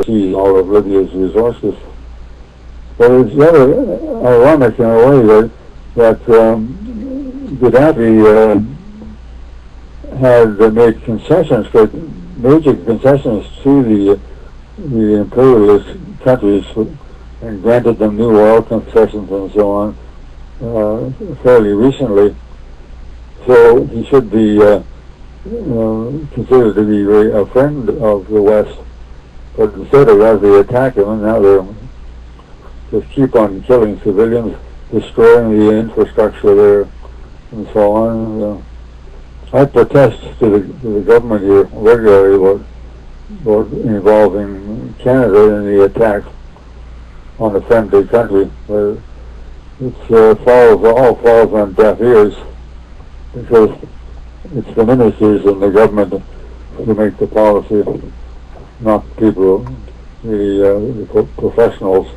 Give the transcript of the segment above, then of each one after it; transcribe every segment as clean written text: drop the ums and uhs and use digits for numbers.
seize all of Libya's resources. But it's rather ironic in a way that Gaddafi had made concessions, major concessions to the imperialist countries, and granted them new oil concessions and so on fairly recently. So he should be considered to be a friend of the West. But instead of as they attack him, and now they just keep on killing civilians, destroying the infrastructure there, and so on. I protest to the government here regularly about involving Canada in the attack on a friendly country. It all falls on deaf ears, because it's the ministers and the government who make the policy, not people, the professionals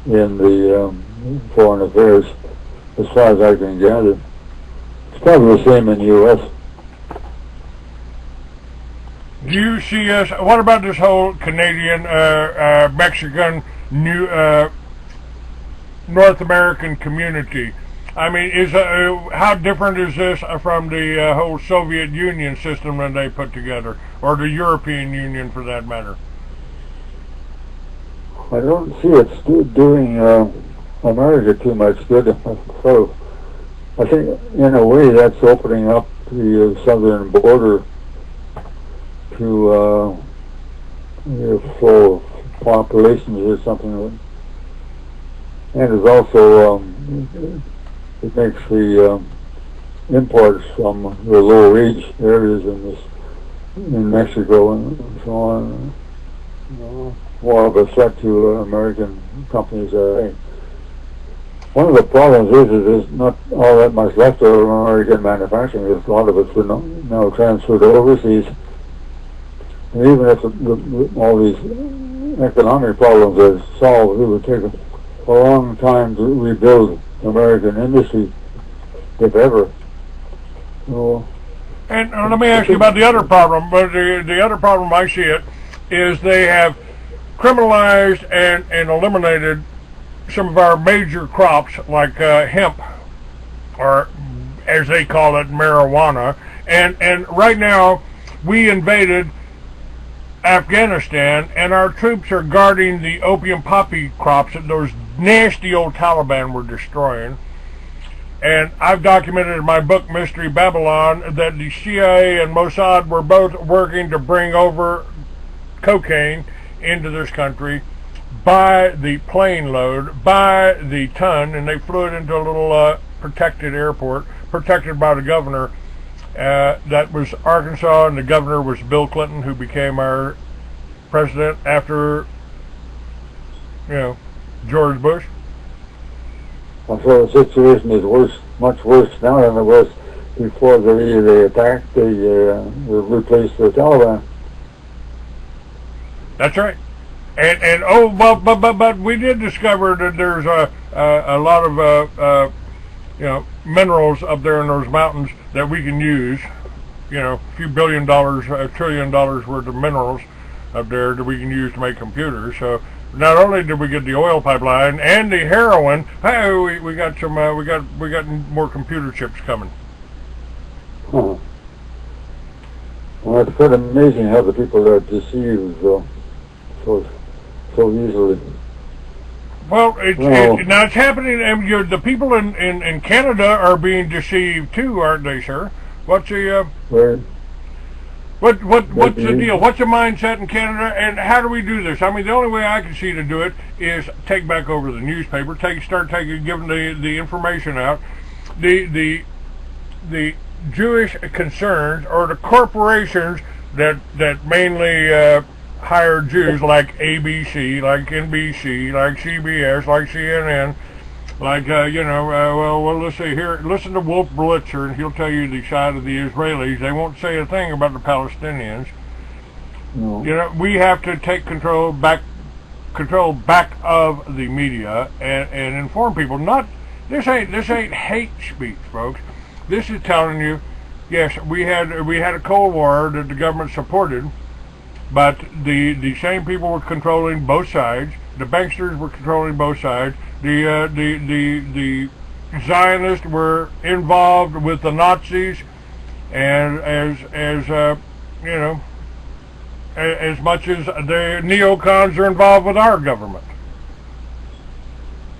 in the foreign affairs, as far as I can gather. It's probably the same in the U.S. Do you see us, what about this whole Canadian, Mexican, North American community? I mean, how different is this from the whole Soviet Union system that they put together, or the European Union for that matter? I don't see it doing America too much good. So I think in a way that's opening up the southern border to full populations or something. And it's also it makes the imports from the low-wage areas in Mexico and so on more of a threat to American companies. One of the problems is there's not all that much left of American manufacturing. There's a lot of it's been now transferred overseas. And even if all these economic problems are solved, it would take a long time to rebuild American industry, if ever. So, and let me ask you about the other problem. But the other problem I see it is they have criminalized and eliminated some of our major crops, like hemp, or as they call it, marijuana. And right now we invaded Afghanistan, and our troops are guarding the opium poppy crops that those nasty old Taliban were destroying. And I've documented in my book, Mystery Babylon, that the CIA and Mossad were both working to bring over cocaine into this country by the plane load, by the ton, and they flew it into a little protected airport, protected by the governor. That was Arkansas, and the governor was Bill Clinton, who became our president after, George Bush. So the situation is worse, much worse now than it was before they attacked, they replaced the Taliban. That's right. And but we did discover that there's a lot of minerals up there in those mountains that we can use. A few $1 billion, $1 trillion worth of minerals up there that we can use to make computers. So not only did we get the oil pipeline and the heroin, hey, we got some we got more computer chips coming. Huh. Well, it's quite amazing how the people are deceived so easily. Well, now it's happening, and the people in Canada are being deceived too, aren't they, sir? What's the what's the deal? What's the mindset in Canada, and how do we do this? I mean, the only way I can see to do it is take back over the newspaper, giving the information out. The Jewish concerns, or the corporations that mainly hire Jews, like ABC, like NBC, like CBS, like CNN, like well, let's see here. Listen to Wolf Blitzer, and he'll tell you the side of the Israelis. They won't say a thing about the Palestinians. No. We have to take control back of the media and inform people. This ain't hate speech, folks. This is telling you, yes, we had a Cold War that the government supported, but the same people were controlling both sides. The banksters were controlling both sides. The Zionists were involved with the Nazis, and you know, as much as the neocons are involved with our government.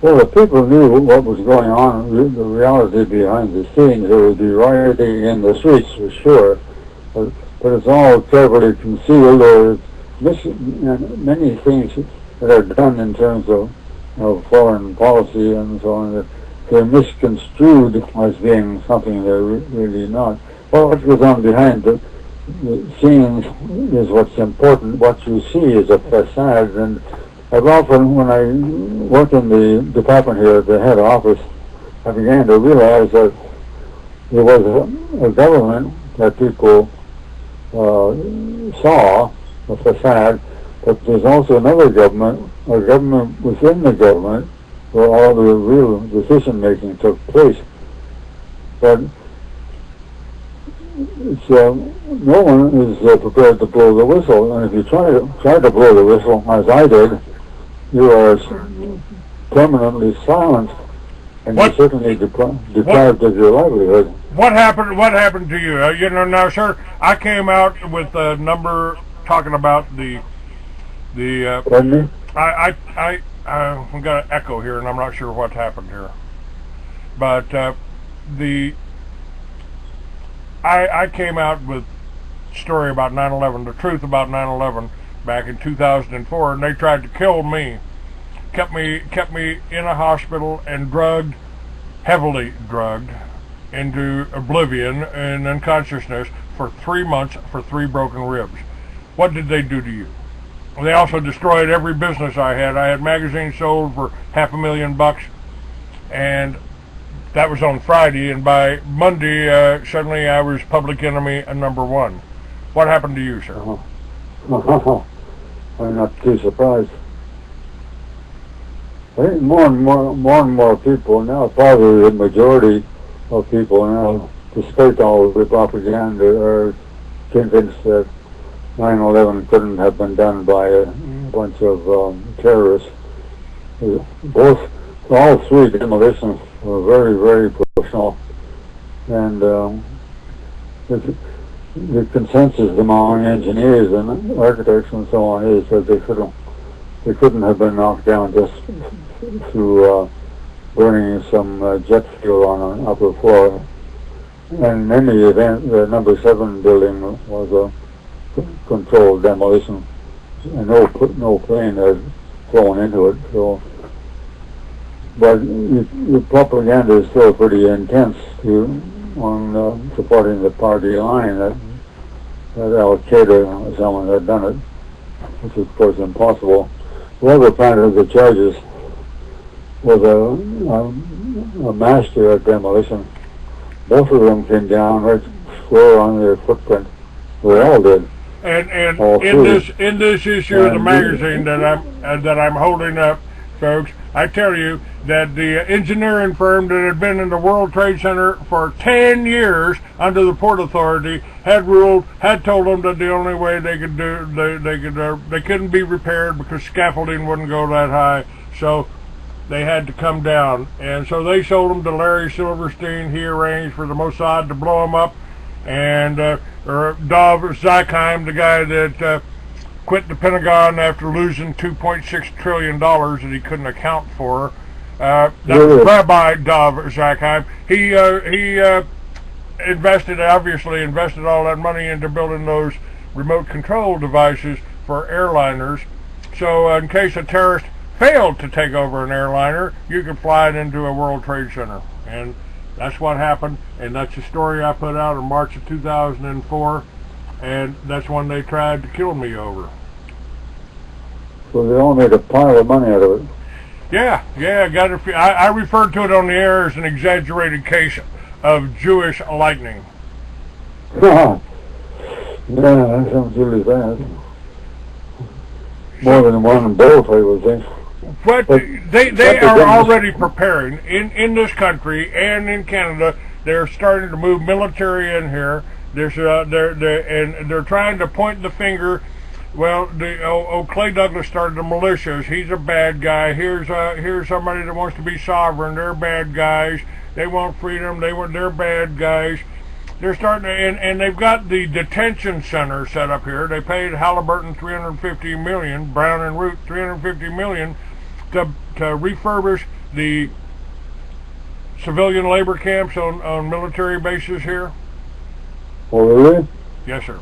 Well, if people knew what was going on, the reality behind the scenes, there would be rioting in the streets for sure. But it's all cleverly concealed, or many things that are done in terms of foreign policy and so on, that they're misconstrued as being something they're really not. Well, what goes on behind the scenes is what's important. What you see is a facade, and I've often, when I worked in the department here at the head office, I began to realize that there was a government that people saw, a facade, but there's also another government, a government within the government, where all the real decision-making took place. But it's, no one is prepared to blow the whistle, and if you try to blow the whistle, as I did, you are permanently silenced, and you're certainly deprived of your livelihood. What happened to you? You know, now, sir, I came out with a number talking about the. Pardon me? I've got an echo here, and I'm not sure what happened here. But I came out with a story about 9/11, the truth about 9/11, back in 2004, and they tried to kill me. Kept me in a hospital and drugged, heavily drugged, into oblivion and unconsciousness for 3 months for 3 broken ribs. What did they do to you? They also destroyed every business I had. I had magazines sold for $500,000, and that was on Friday, and by Monday, suddenly I was public enemy #1. What happened to you, sir? I'm not too surprised. I think more and more people now, probably the majority of people now, despite all of the propaganda, are convinced that 9/11 couldn't have been done by a bunch of terrorists. All 3 demolitions were very, very personal, and the consensus among engineers and architects and so on is that they couldn't have been knocked down just through burning some jet fuel on an upper floor. And in any event, the number 7 building was a controlled demolition, and no plane had flown into it. So, but the propaganda is still pretty intense on supporting the party line that Al Qaeda or someone had done it, which is of course impossible. Whoever planted the charges was a master at demolition. Both of them came down right square on their footprint. They all did. And in this issue of the magazine that I'm holding up, folks, I tell you that the engineering firm that had been in the World Trade Center for 10 years under the Port Authority had told them that the only way they couldn't be repaired because scaffolding wouldn't go that high, so they had to come down. And so they sold them to Larry Silverstein. He arranged for the Mossad to blow them up, and or Dov Zakheim, the guy that quit the Pentagon after losing $2.6 trillion that he couldn't account for. That was Rabbi Dov Zakheim. He obviously invested all that money into building those remote control devices for airliners. So in case a terrorist failed to take over an airliner, you could fly it into a World Trade Center. And that's what happened, and that's the story I put out in March of 2004, and that's when they tried to kill me over. So they all made a pile of money out of it. Yeah, I referred to it on the air as an exaggerated case of Jewish lightning. Yeah, that sounds really bad. More than one boat, I would think. But they are already preparing in this country and in Canada. They're starting to move military in here. They're trying to point the finger Well, Clay Douglas started the militias. He's a bad guy. Here's somebody that wants to be sovereign. They're bad guys. They want freedom. They're bad guys. They're starting to, and they've got the detention center set up here. They paid Halliburton $350 million, Brown and Root $350 million to refurbish the civilian labor camps on military bases here. Oh, really? Yes, sir.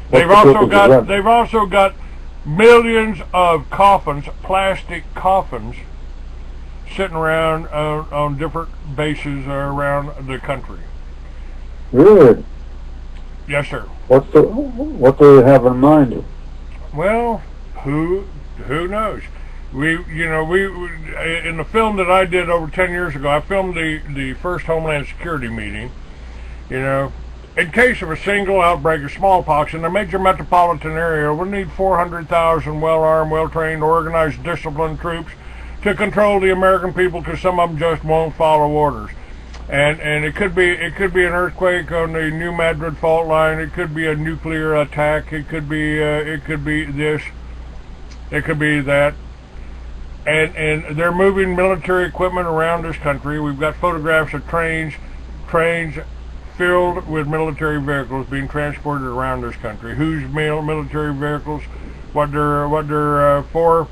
They've also got millions of coffins, plastic coffins, sitting around on different bases around the country. Really? Yes, sir. What do they have in mind? Well, who knows? We in the film that I did over 10 years ago, I filmed the first Homeland Security meeting. You know, in case of a single outbreak of smallpox in a major metropolitan area, we'll need 400,000 well-armed, well-trained, organized, disciplined troops to control the American people, because some of them just won't follow orders. And it could be an earthquake on the New Madrid fault line. It could be a nuclear attack. It could be this. It could be that. And they're moving military equipment around this country. We've got photographs of trains filled with military vehicles being transported around this country. Whose military vehicles? What they're for?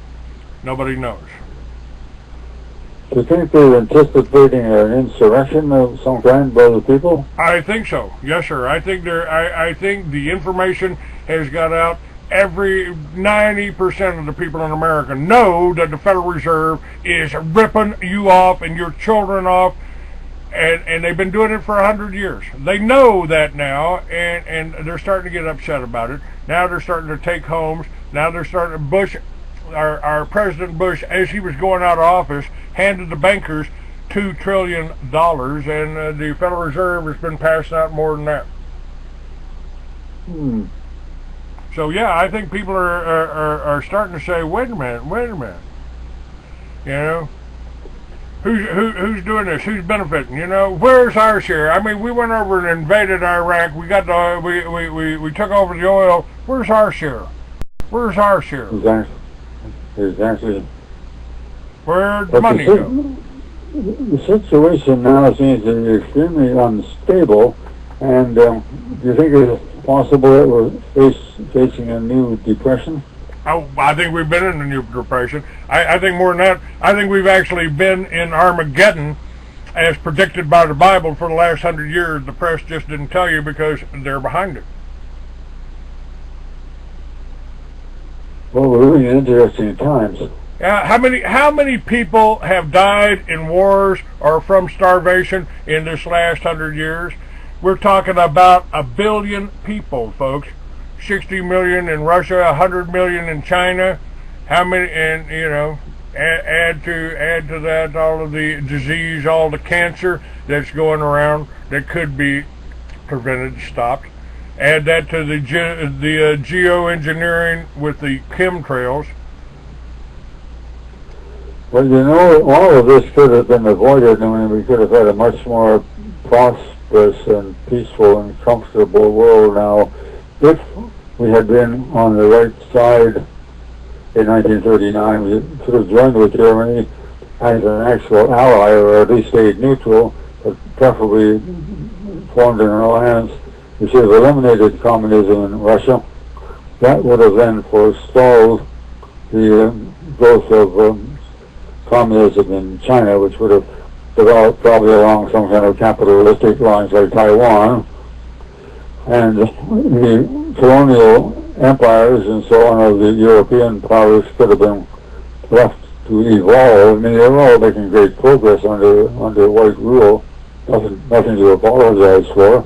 Nobody knows. Do you think they're anticipating an insurrection of some kind by the people? I think so. Yes, sir. I think the information has got out. Every 90% of the people in America know that the Federal Reserve is ripping you off and your children off, and they've been doing it for 100 years. They know that now, and they're starting to get upset about it. Now they're starting to take homes. Now they're starting to our President Bush, as he was going out of office, handed the bankers $2 trillion, and the Federal Reserve has been passing out more than that. So yeah, I think people are starting to say, wait a minute. You know, who's doing this? Who's benefiting? You know, where's our share? I mean, we went over and invaded Iraq. We got we took over the oil. Where's our share? Where's our share? Exactly. Where'd the money go? The situation now seems to be extremely unstable, and do you think it's possible that we're facing a new depression? Oh, I think we've been in a new depression. I think more than that, I think we've actually been in Armageddon, as predicted by the Bible for the last 100 years. The press just didn't tell you because they're behind it. Well, we're really interesting times. How many people have died in wars or from starvation in this last 100 years? We're talking about 1 billion people, folks. 60 million in Russia, 100 million in China. How many? And you know, add to that all of the disease, all the cancer that's going around that could be prevented, stopped. Add that to the geoengineering with the chemtrails. Well, you know, all of this could have been avoided, and we could have had a much more prosperous and peaceful and comfortable world now if we had been on the right side in 1939. We should have joined with Germany as an actual ally, or at least stayed neutral, but preferably formed an alliance. We should have eliminated communism in Russia. That would have then forestalled the growth of communism in China, which would have developed probably along some kind of capitalistic lines like Taiwan. And the colonial empires and so on of the European powers could have been left to evolve. I mean, they're all making great progress under white rule. Nothing to apologize for,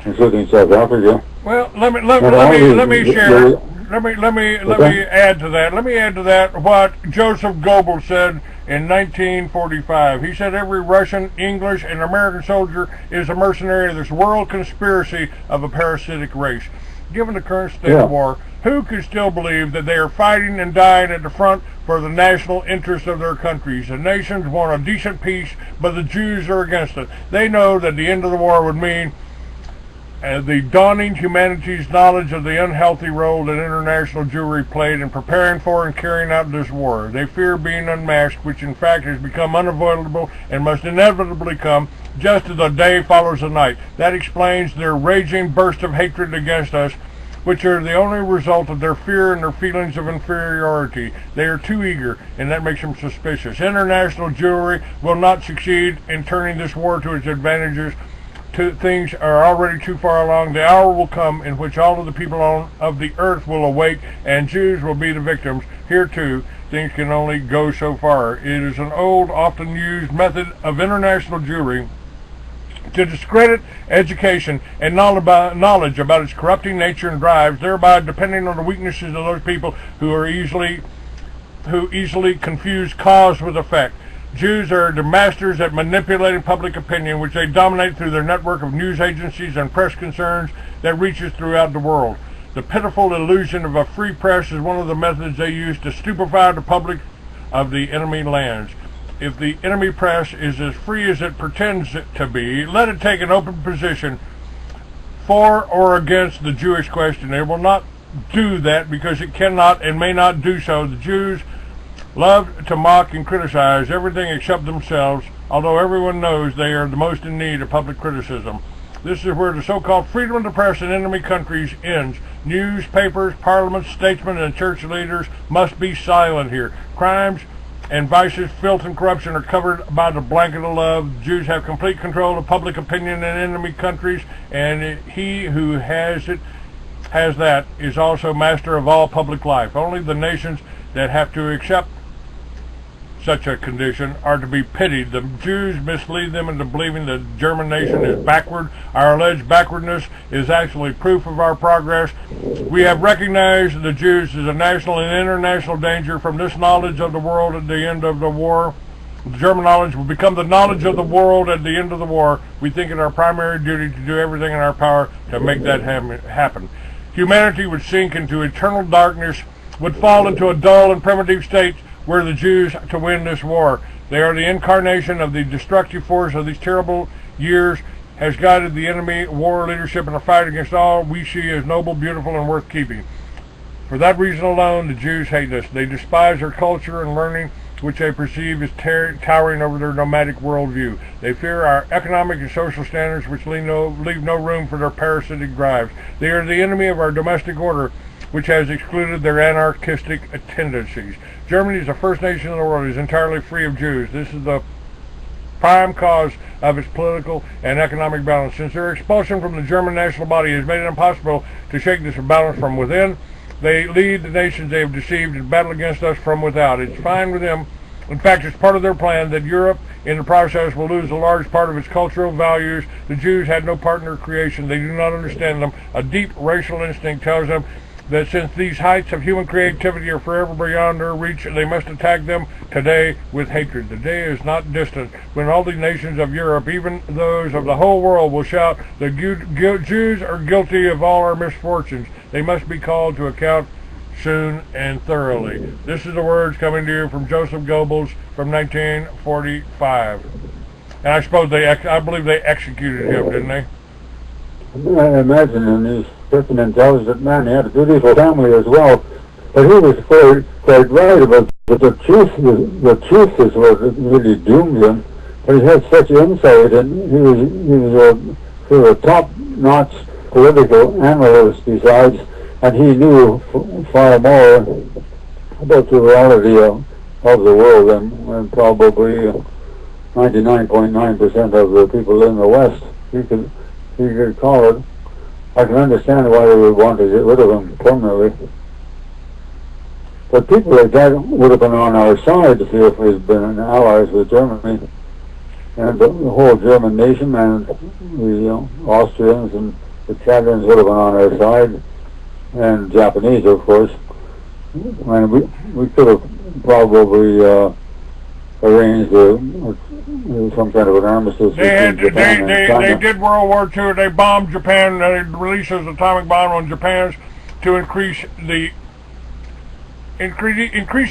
including South Africa. Well, let me share. Let me add to that. Let me add to that what Joseph Goebbels said in 1945. He said every Russian, English, and American soldier is a mercenary of this world conspiracy of a parasitic race. Given the current state of war, who could still believe that they are fighting and dying at the front for the national interests of their countries? The nations want a decent peace, but the Jews are against it. They know that the end of the war would mean the dawning humanity's knowledge of the unhealthy role that international Jewry played in preparing for and carrying out this war. They fear being unmasked, which in fact has become unavoidable and must inevitably come just as the day follows the night. That explains their raging burst of hatred against us, which are the only result of their fear and their feelings of inferiority. They are too eager, and that makes them suspicious. International Jewry will not succeed in turning this war to its advantages. Things are already too far along. The hour will come in which all of the people of the earth will awake, and Jews will be the victims. Here, too, things can only go so far. It is an old, often used method of international Jewry to discredit education and knowledge about its corrupting nature and drives, thereby depending on the weaknesses of those people who easily confuse cause with effect. Jews are the masters at manipulating public opinion, which they dominate through their network of news agencies and press concerns that reaches throughout the world. The pitiful illusion of a free press is one of the methods they use to stupefy the public of the enemy lands. If the enemy press is as free as it pretends it to be, let it take an open position for or against the Jewish question. It will not do that because it cannot and may not do so. The Jews love to mock and criticize everything except themselves, although everyone knows they are the most in need of public criticism. This is where the so-called freedom of the press in enemy countries ends. Newspapers, parliaments, statesmen, and church leaders must be silent here. Crimes and vices, filth, and corruption are covered by the blanket of love. Jews have complete control of public opinion in enemy countries, and he who has that is also master of all public life. Only the nations that have to accept such a condition are to be pitied. The Jews mislead them into believing the German nation is backward. Our alleged backwardness is actually proof of our progress. We have recognized the Jews as a national and international danger from this knowledge of the world at the end of the war. The German knowledge will become the knowledge of the world at the end of the war. We think it our primary duty to do everything in our power to make that happen. Humanity would sink into eternal darkness, would fall into a dull and primitive state were the Jews to win this war. They are the incarnation of the destructive force of these terrible years, has guided the enemy war leadership in a fight against all we see as noble, beautiful, and worth keeping. For that reason alone, the Jews hate us. They despise our culture and learning, which they perceive as towering over their nomadic worldview. They fear our economic and social standards, which leave no room for their parasitic drives. They are the enemy of our domestic order, which has excluded their anarchistic tendencies. Germany is the first nation in the world that is entirely free of Jews. This is the prime cause of its political and economic balance. Since their expulsion from the German national body has made it impossible to shake this balance from within, they lead the nations they have deceived and battle against us from without. It's fine with them. In fact, it's part of their plan that Europe, in the process, will lose a large part of its cultural values. The Jews had no part in their creation. They do not understand them. A deep racial instinct tells them that since these heights of human creativity are forever beyond their reach, they must attack them today with hatred. The day is not distant when all the nations of Europe, even those of the whole world, will shout, the Jews are guilty of all our misfortunes. They must be called to account soon and thoroughly. This is the words coming to you from Joseph Goebbels from 1945. And I believe they executed him, didn't they? I imagine, and he's such an intelligent man. He had a beautiful family as well. But he was quite right about the truth. The truth is what really doomed him. But he had such insight, and he was a top-notch political analyst besides, and he knew far more about the reality of the world than probably 99.9% of the people in the West. You could call it. I can understand why they would want to get rid of him permanently. But people like that would have been on our side if we'd been allies with Germany. And the whole German nation and the Austrians and the Italians would have been on our side. And Japanese, of course. And we could have probably arranged some kind of an armistice. They did World War II. They bombed Japan. They released an atomic bomb on Japan to increase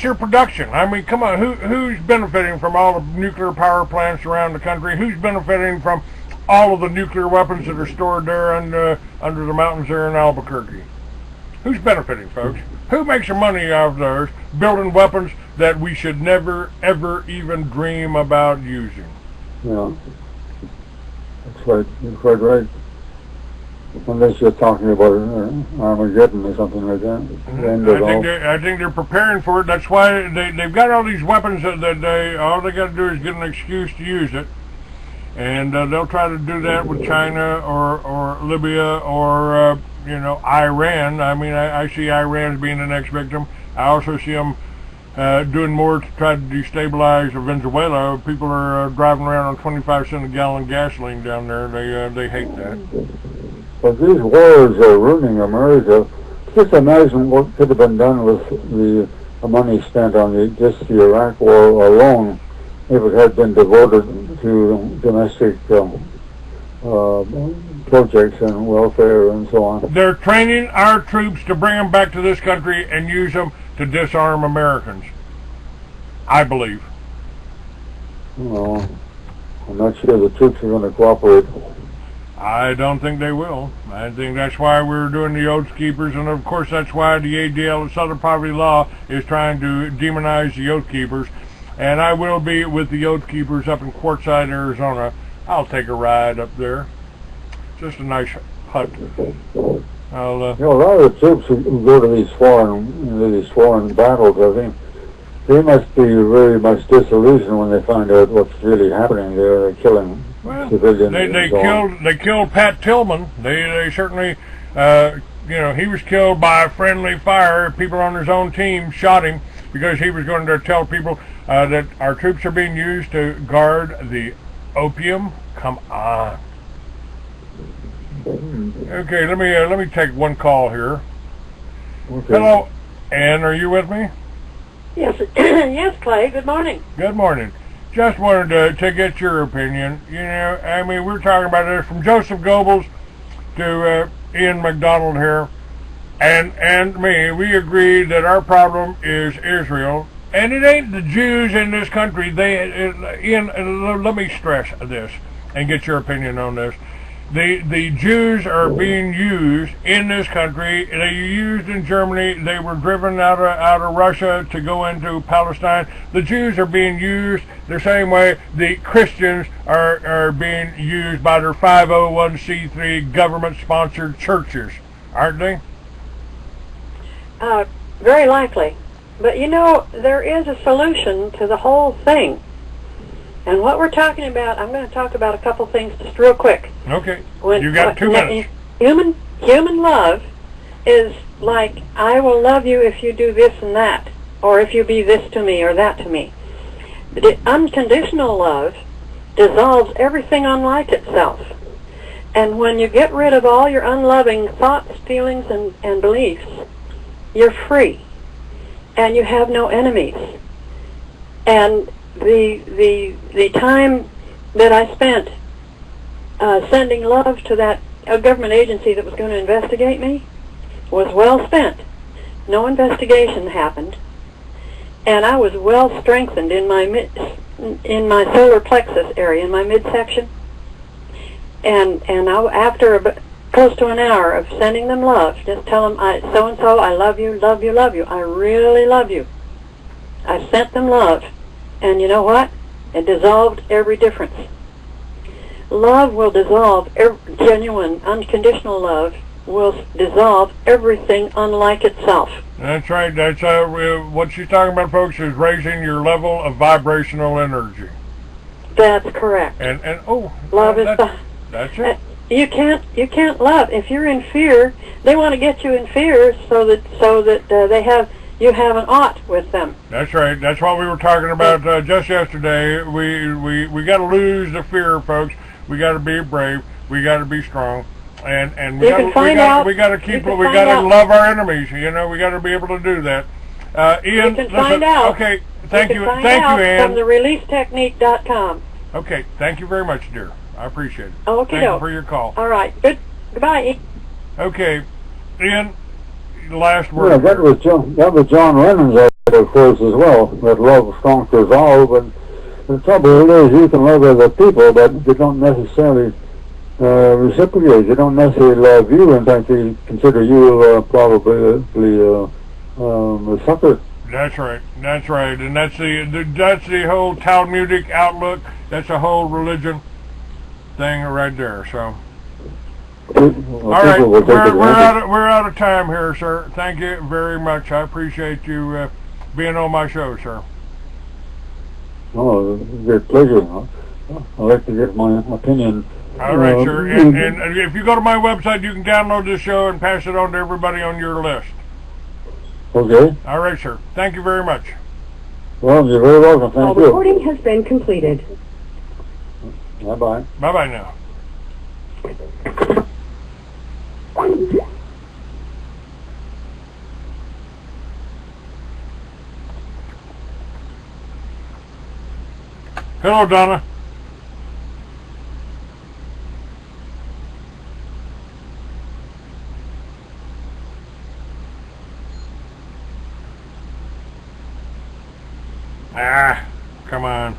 their production. I mean, come on, who's benefiting from all the nuclear power plants around the country? Who's benefiting from all of the nuclear weapons that are stored there under the mountains there in Albuquerque. Who's benefiting, folks? Who makes their money off those, building weapons that we should never, ever even dream about using? Yeah, that's right. You're quite right. Unless you're talking about Armageddon or something like that. I think they're preparing for it. That's why they've got all these weapons that all they got to do is get an excuse to use it. And they'll try to do that with China or Libya or, Iran. I mean, I see Iran as being the next victim. I also see them doing more to try to destabilize Venezuela. People are driving around on 25 cents a gallon gasoline down there. They hate that. But these wars are ruining America. Just imagine what could have been done with the money spent on just the Iraq war alone if it had been devoted to domestic projects and welfare and so on. They're training our troops to bring them back to this country and use them to disarm Americans, I believe. Well, I'm not sure the troops are going to cooperate. I don't think they will. I think that's why we're doing the Oath Keepers, and of course that's why the ADL, Southern Poverty Law, is trying to demonize the Oath Keepers. And I will be with the Oath Keepers up in Quartzsite, Arizona. I'll take a ride up there. Just a nice hut. A lot of the troops who go to these foreign battles, I think, they must be very much disillusioned when they find out what's really happening there. They're killing civilians. They killed Pat Tillman. They certainly, he was killed by friendly fire. People on his own team shot him because he was going to tell people that our troops are being used to guard the opium. Come on. Okay, let me take one call here. Okay. Hello, Ann, are you with me? Yes, yes, Clay. Good morning. Good morning. Just wanted to get your opinion. I mean, we're talking about this from Joseph Goebbels to Ian MacDonald here, and me. We agree that our problem is Israel, and it ain't the Jews in this country. Ian, let me stress this and get your opinion on this. The Jews are being used in this country. They were used in Germany. They were driven out of Russia to go into Palestine. The Jews are being used the same way the Christians are being used by their 501c3 government-sponsored churches, aren't they? Very likely. But there is a solution to the whole thing. And what we're talking about, I'm going to talk about a couple things just real quick. Okay. You got 2 minutes. Human love is like, I will love you if you do this and that, or if you be this to me or that to me. The unconditional love dissolves everything unlike itself. And when you get rid of all your unloving thoughts, feelings, and beliefs, you're free. And you have no enemies. And the time that I spent sending love to that government agency that was going to investigate me was well spent. No investigation happened, and I was well strengthened in my solar plexus area, in my midsection. And after close to an hour of sending them love, just tell them, so and so, I love you, love you, love you. I really love you. I sent them love. And you know what? It dissolved every difference. Love will dissolve, genuine, unconditional love will dissolve everything unlike itself. That's right. That's what she's talking about, folks, is raising your level of vibrational energy. That's correct. And love is that's it. You can't love if you're in fear. They want to get you in fear so that you have an ought with them. That's right. That's what we were talking about just yesterday. We got to lose the fear, folks. We got to be brave. We got to be strong, and we got to love our enemies. We got to be able to do that. Ian, you can find out. Okay, thank you, Ann. From thereleasetechnique.com. Okay, thank you very much, dear. I appreciate it. Okay, thank you for your call. All right. Goodbye. Okay, Ian. Last word. Yeah, that was John Lennon's idea, of course, as well. That love conquers all, but the trouble is you can love other people, but you don't necessarily reciprocate. They don't necessarily love you. In fact, they consider you probably a sucker. That's right. That's right. And that's the whole Talmudic outlook. That's a whole religion thing right there. So, Well, all right, we're out of time here, sir. Thank you very much. I appreciate you being on my show, sir. Oh, great pleasure. I'd like to get my opinion. All right, sir. And if you go to my website, you can download this show and pass it on to everybody on your list. Okay. All right, sir. Thank you very much. Well, you're very welcome. Thank you. Recording has been completed. Bye-bye. Bye-bye now. Hello, Donna. Ah, come on.